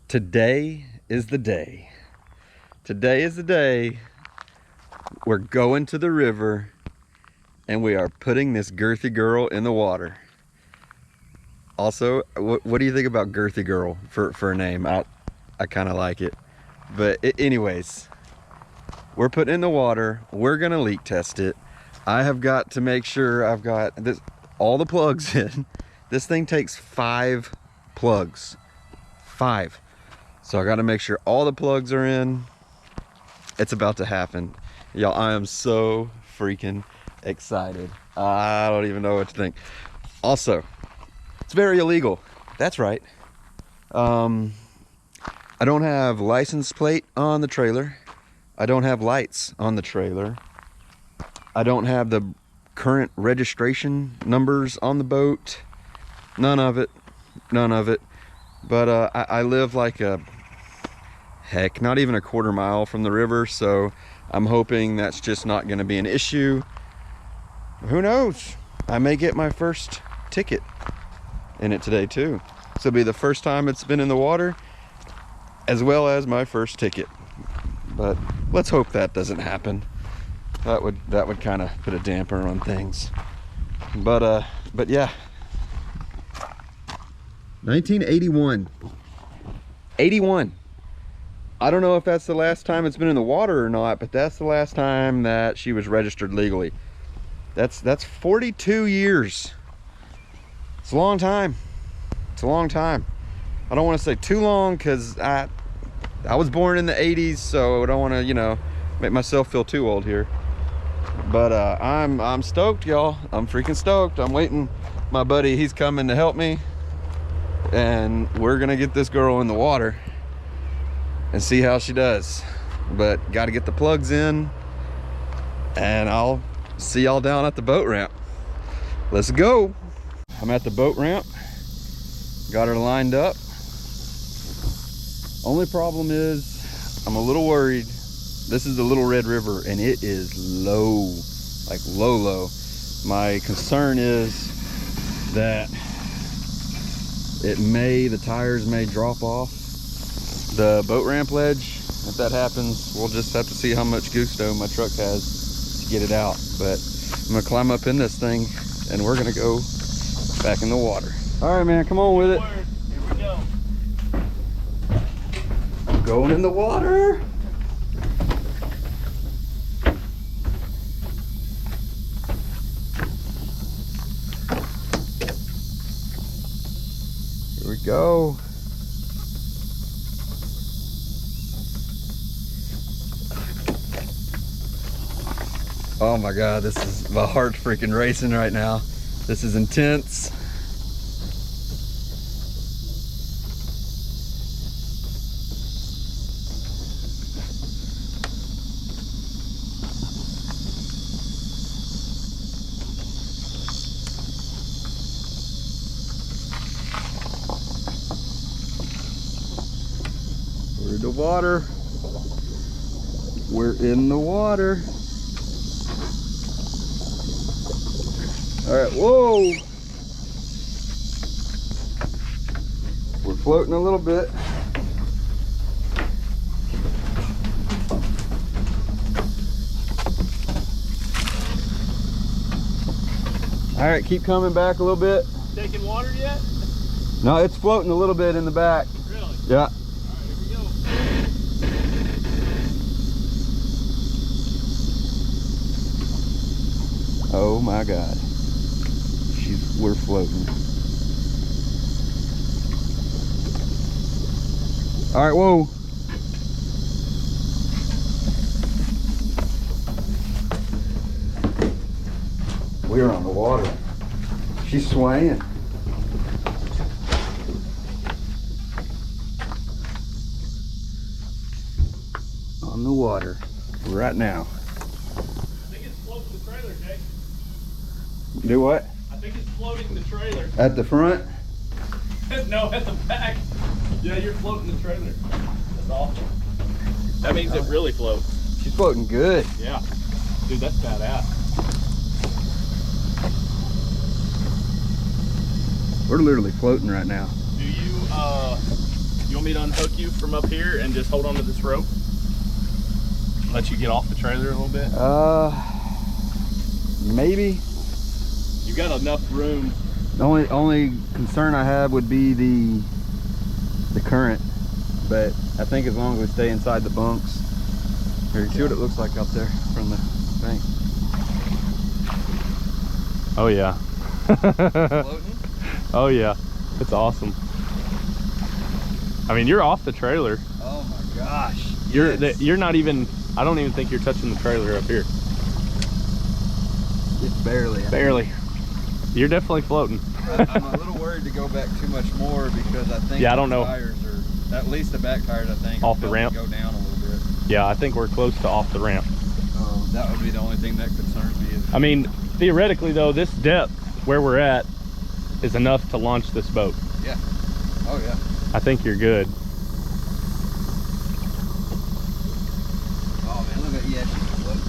Today is the day. Today is the day we're going to the river and we are putting this girthy girl in the water. Also, what do you think about girthy girl for a name? I kind of like it. But anyways, we're putting in the water. We're gonna leak test it. I have got to make sure I've got all the plugs in. This thing takes 5 plugs. 5. So I got to make sure all the plugs are in. It's about to happen. Y'all, I am so freaking excited. I don't even know what to think. Also, it's very illegal. That's right. I don't have license plate on the trailer. I don't have lights on the trailer. I don't have the current registration numbers on the boat. None of it. None of it. But I live like heck, not even a quarter mile from the river, so I'm hoping that's just not going to be an issue. Who knows? I may get my first ticket in it today too. So it'll be the first time it's been in the water, as well as my first ticket. But let's hope that doesn't happen. That would kind of put a damper on things. But yeah. 1981. 81. I don't know if that's the last time it's been in the water or not, but that's the last time that she was registered legally. That's 42 years. It's a long time. It's a long time. I don't want to say too long because I was born in the 80s, so I don't want to, you know, make myself feel too old here. But I'm stoked, y'all. I'm freaking stoked. I'm waiting. My buddy, he's coming to help me, and we're gonna get this girl in the water and see how she does. But got to get the plugs in, and I'll see y'all down at the boat ramp. Let's go. I'm at the boat ramp. Got her lined up. Only problem is I'm a little worried. This is the Little Red River and it is low, like low. My concern is that the tires may drop off the boat ramp ledge. If that happens, we'll just have to see how much gusto my truck has to get it out. But I'm gonna climb up in this thing and we're gonna go back in the water. All right, man, come on with it. Here we go. I'm going in the water. Here we go. Oh my God, my heart's freaking racing right now. This is intense. We're in the water. We're in the water. All right, whoa. We're floating a little bit. All right, keep coming back a little bit. Taking water yet? No, it's floating a little bit in the back. Really? Yeah. All right, here we go. Oh my God. We're floating. All right, whoa. We're on the water. She's swaying. On the water right now. I think it's floating the trailer, Jake. Do what? I think it's floating the trailer. At the front? No, at the back. Yeah, you're floating the trailer. That's awesome. That means it really floats. She's floating good. Yeah. Dude, that's badass. We're literally floating right now. Do you You want me to unhook you from up here and just hold on to this rope? Let you get off the trailer a little bit? Maybe. You've got enough room. The only concern I have would be the current, but I think as long as we stay inside the bunks. Here, see what it looks like up there from the bank. Oh yeah. Floating? Oh yeah, it's awesome. I mean, you're off the trailer. Oh my gosh. You're not even, I don't even think you're touching the trailer up here. It's barely. Barely. You're definitely floating. I'm a little worried to go back too much more because I think I don't know. Tires are, at least the back tires, I think, off the ramp. Go down a little bit. Yeah, I think we're close to off the ramp. That would be the only thing that concerns me. I mean, theoretically though, this depth where we're at is enough to launch this boat. Yeah. Oh yeah. I think you're good. Oh man, look at she's floating.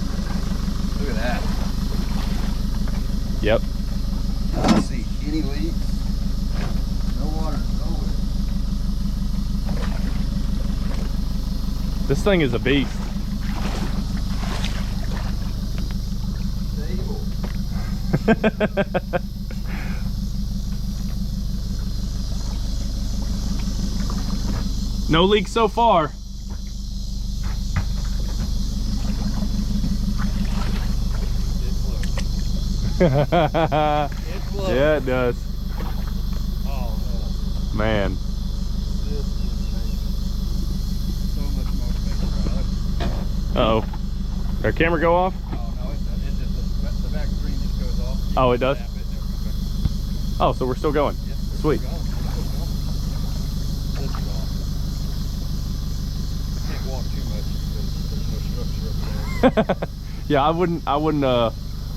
Look at that. Yep. I don't see any leaks. No water nowhere. This thing is a beast. No leaks so far. Yeah, it does. Oh no. Man. This is amazing. So much motivation. Uh-oh. Did our camera go off? Oh no, it's just the back screen just goes off. Oh, it does? Oh, so we're still going. Yeah, Sweet. This is awesome. Can't walk too much because there's no structure up there. Yeah, I wouldn't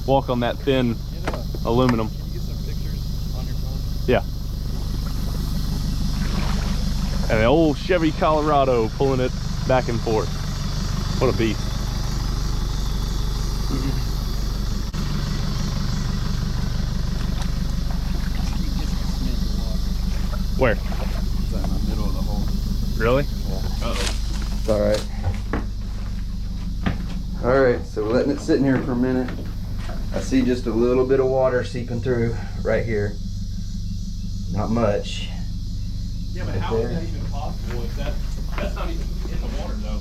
walk on that thin aluminum. Can you get some pictures on your phone? Yeah. And the old Chevy Colorado pulling it back and forth. What a beast. Where? It's in the middle of the hole. Really? Yeah. Uh-oh. It's all right. All right, so we're letting it sit in here for a minute. I see just a little bit of water seeping through right here. Not much. Yeah, but Right how there. is that even possible if that's not even in the water though?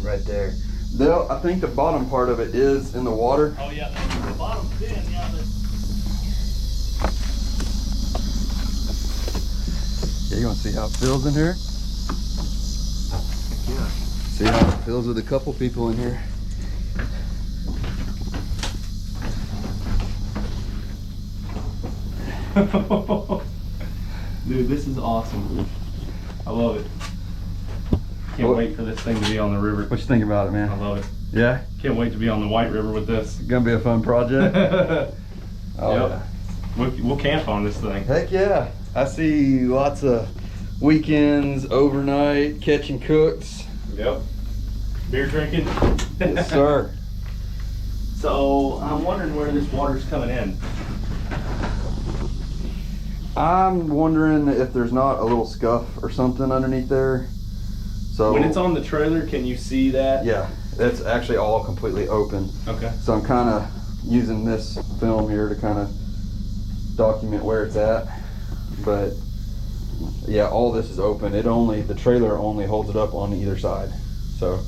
Right there. Though I think the bottom part of it is in the water. Oh yeah, the bottom's thin, yeah. Yeah, you want to see how it feels in here? Yeah. See how it feels with a couple people in here. Dude, this is awesome. I love it. Can't What? wait for this thing to be on the river. What you think about it, I man? love it. Yeah? Can't wait to be on the White River with this. Gonna be a fun project? Oh, Yep. yeah. We'll camp on this thing. Heck yeah. I see lots of weekends, overnight, catching cooks. Yep. Beer drinking. Yes, sir. So I'm wondering where this water's coming in. I'm wondering if there's not a little scuff or something underneath there. So When it's on the trailer, can you see that? yeah, it's actually all completely open. Okay. So I'm kind of using this film here to kind of document where it's at. But yeah, all this is open. The trailer only holds it up on either side. So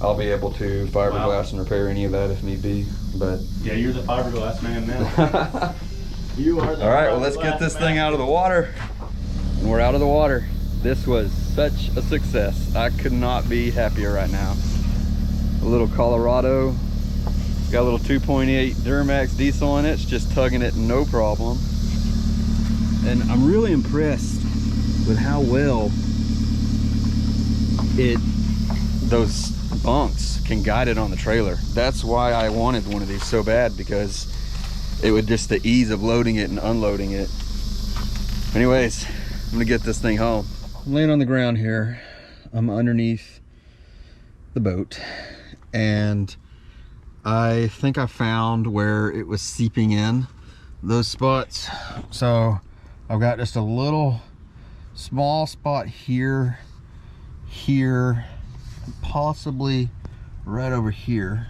I'll be able to fiberglass and repair any of that if need be. But Yeah, you're the fiberglass man now. You are the all right, well, let's get this thing out of the water. And we're out of the water. This was such a success. I could not be happier right now. A little Colorado, got a little 2.8 Duramax diesel in it. It's just tugging it no problem. And I'm really impressed with how well those bunks can guide it on the trailer. That's why I wanted one of these so bad, because it would just the ease of loading it and unloading it. Anyways, I'm gonna get this thing home. I'm laying on the ground here. I'm underneath the boat, and I think I found where it was seeping in those spots. So I've got just a little small spot here, here, possibly right over here.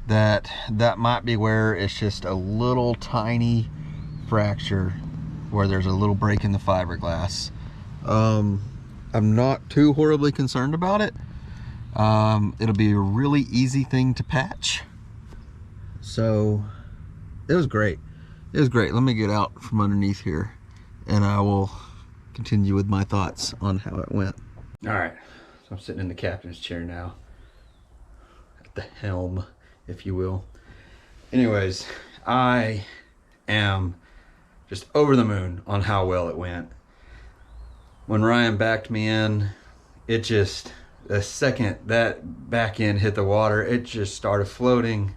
That might be where it's just a little tiny fracture where there's a little break in the fiberglass. I'm not too horribly concerned about it. It'll be a really easy thing to patch. So it was great. It was great. Let me get out from underneath here and I will continue with my thoughts on how it went. All right, so I'm sitting in the captain's chair now, at the helm, if you will. Anyways, I am just over the moon on how well it went. When Ryan backed me in, it just, the second that back end hit the water, it just started floating,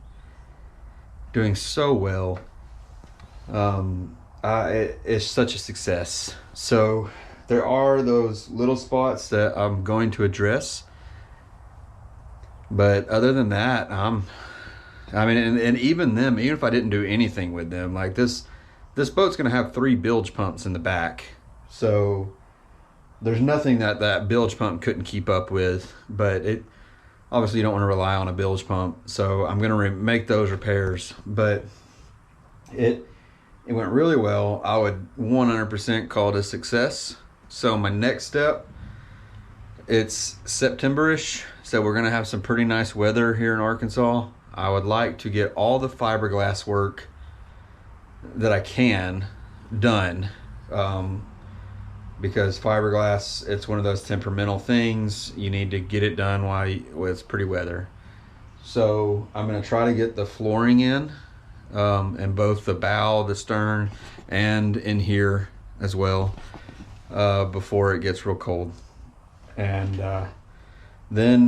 doing so well. It's such a success. So there are those little spots that I'm going to address, but other than that, I mean, and even them, even if I didn't do anything with them, like this boat's gonna have 3 bilge pumps in the back, so there's nothing that bilge pump couldn't keep up with. But it obviously, you don't want to rely on a bilge pump, so I'm gonna make those repairs. But it went really well. I would 100% call it a success. So my next step, it's September-ish, so we're gonna have some pretty nice weather here in Arkansas. I would like to get all the fiberglass work that I can done, because fiberglass, it's one of those temperamental things. You need to get it done while it's pretty weather. So I'm gonna try to get the flooring in both the bow, the stern, and in here as well, before it gets real cold. And then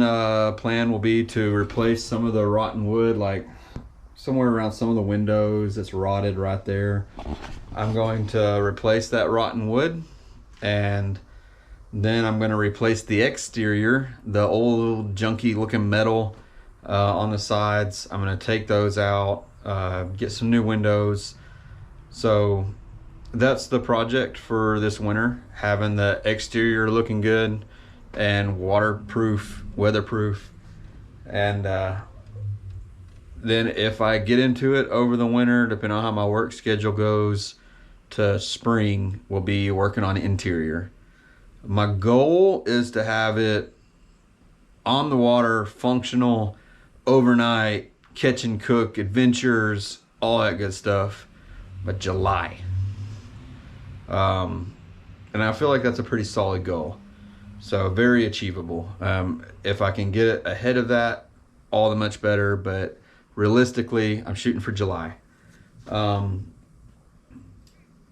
plan will be to replace some of the rotten wood, like somewhere around some of the windows that's rotted right there. I'm going to replace that rotten wood, and then I'm going to replace the exterior, the old junky looking metal on the sides. I'm going to take those out, get some new windows. So that's the project for this winter, having the exterior looking good and waterproof, weatherproof. And then if I get into it over the winter, depending on how my work schedule goes, to spring, we'll be working on interior. My goal is to have it on the water, functional, overnight, catch and cook, adventures, all that good stuff, by July. And I feel like that's a pretty solid goal. So very achievable. If I can get it ahead of that, all the much better, but realistically, I'm shooting for July. But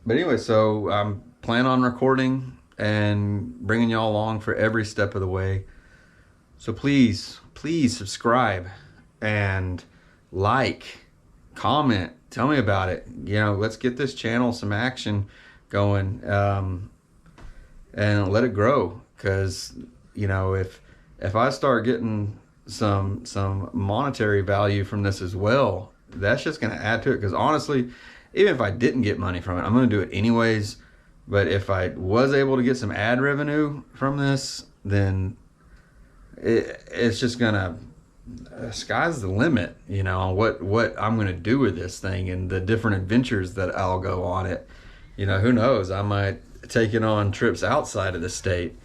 anyway, so I'm planning on recording and bringing y'all along for every step of the way. So please subscribe and like, comment, tell me about it. You know, let's get this channel some action going, and let it grow. Because, you know, if I start getting some monetary value from this as well, that's just going to add to it. Because honestly, even if I didn't get money from it, I'm going to do it anyways. But if I was able to get some ad revenue from this, then it's just going to, sky's the limit, you know, on what I'm going to do with this thing and the different adventures that I'll go on it. You know, who knows? I might take it on trips outside of the state.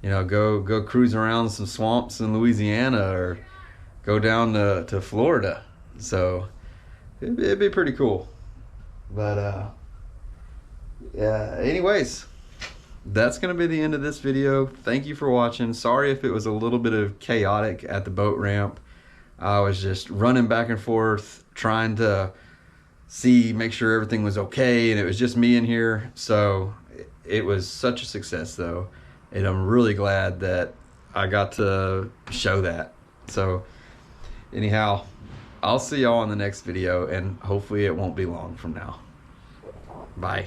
You know, go cruise around some swamps in Louisiana, or go down to Florida. So it'd be pretty cool. But yeah, anyways, that's gonna be the end of this video. Thank you for watching. Sorry if it was a little bit of chaotic at the boat ramp. I was just running back and forth trying to make sure everything was okay, and it was just me in here. So it was such a success though, and I'm really glad that I got to show that. So anyhow, I'll see y'all in the next video, and hopefully it won't be long from now. Bye.